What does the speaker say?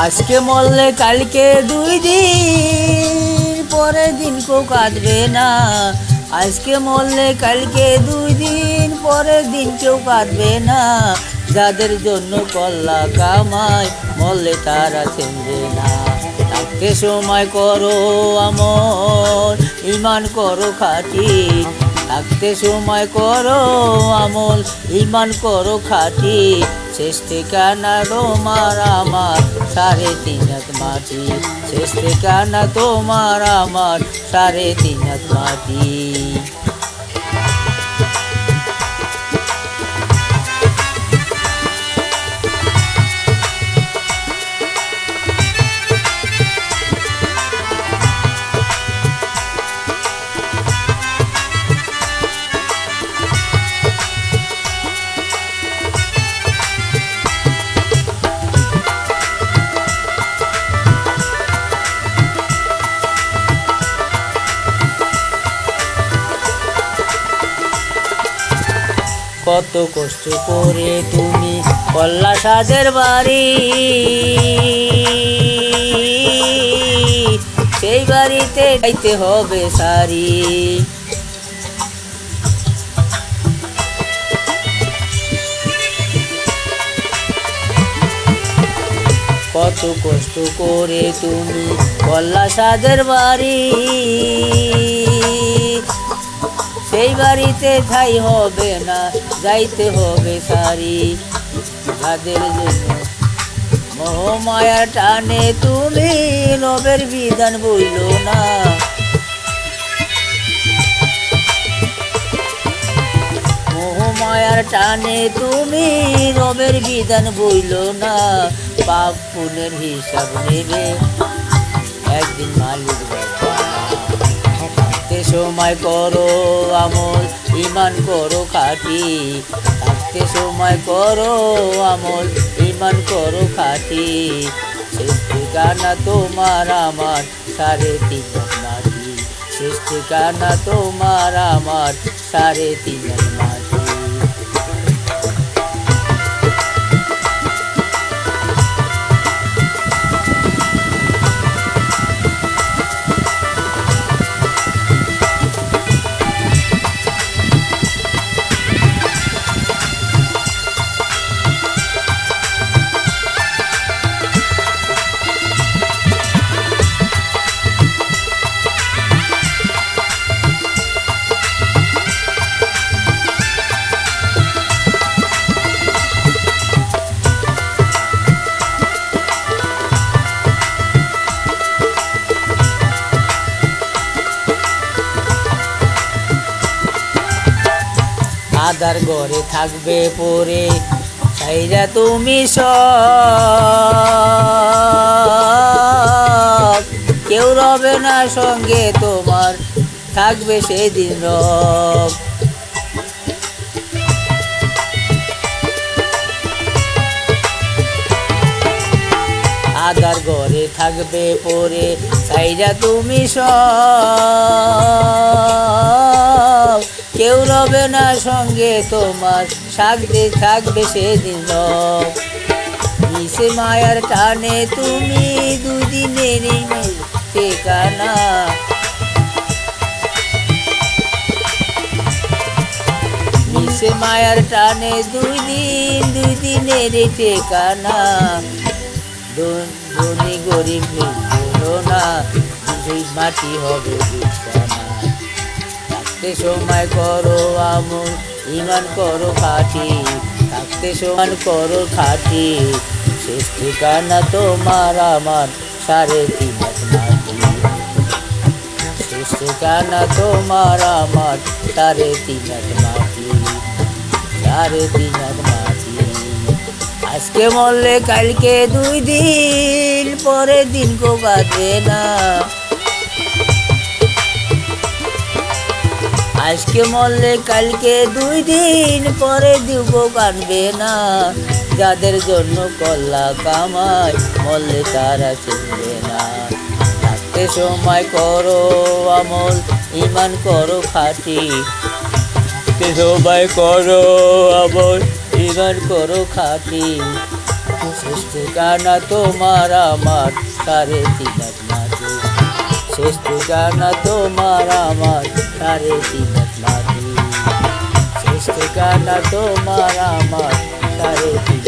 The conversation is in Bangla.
আজকে মরলে কালকে 2 দিন, পরের দিন কেউ কাঁদবে না। আজকে মরলে কালকে 2 দিন, পরের দিন কেউ কাঁদবে না। যাদের জন্য কল্লা কামাই, মরলে তারা চিনবে না। থাকতে সময় করো আমল, ঈমান করো খাঁটি। থাকতে সময় করো আমল, ঈমান করো খাঁটি। শেষ ঠিকানা তোমার আমার 3.5 হাত মাটি। শেষ ঠিকানা তোমার আমার 3.5 হাত মাটি। কত কষ্ট করে তুমি করলা সাদের বাড়ি, সেই বাড়িতে যাইতে হবে সারি। কত কষ্ট করে তুমি করলা সাদের বাড়ি, সেই বাড়িতে ঠাই হবে না, যাইতে হবে সারি। যাদের জন্য মোহমায়ার টানে তুমি রবের বিধান বইল না। মোহমায়ার টানে তুমি রবের বিধান বইল না। পাপ পুণ্যের হিসাব নেবে একদিন মালিক বাবা। থাকতে সময় করো আমল, ঈমান করো খাঁটি। থাকতে সময় করো আমল, ঈমান করো খাঁটি। শেষ ঠিকানা তোমার আমার 3.5 হাত মাটি। শেষ ঠিকানা তোমার আমার 3.5 হাত মাটি। আদার ঘরে থাকবে পরে সাইরা তুমি সব, কেউ রবে না সঙ্গে তোমার, থাকবে সেদিন রব। আধার ঘরে থাকবে পরে সাইরা তুমি সব, কেউ রবে না সঙ্গে তোমার, থাকবে সেদিন সব। মিশে মায়ার টানে তুমি দুদিনের ঠিকানা, মিশে মায়ার টানে দুই দিনের ঠিকানা। ধনী গরিব হলো না, মাটি হবে বিছানা। থাকতে সময় করো আমল, ইমান করো খাঁটি, থাকতে সমান করো খাঁটি। শেষ ঠিকানা তোমার আমার 3.5 হাত মাটি, শেষ ঠিকানা তোমার আমার 3.5 হাত মাটি, 3.5 হাত মাটি। আজকে মরলে কালকে 2 দিন, পরের দিন কেউ কাঁদবে না। আজকে মরলে কালকে 2 দিন, পরের দিন কেউ কাঁদবে না। যাদের জন্য কল্লা কামাই, মরলে তারা চিনবে না। থাকতে সময় করো আমল, ইমান করো খাঁটি, থাকতে সময় করো আমল, ইমান করো খাঁটি। শেষ ঠিকানা তোমার আমার 3.5 হাত মাটি, শেষ ঠিকানা তোমার আমার 3.5 হাত মাটি, শেষ ঠিকানা তোমার আমার 3.5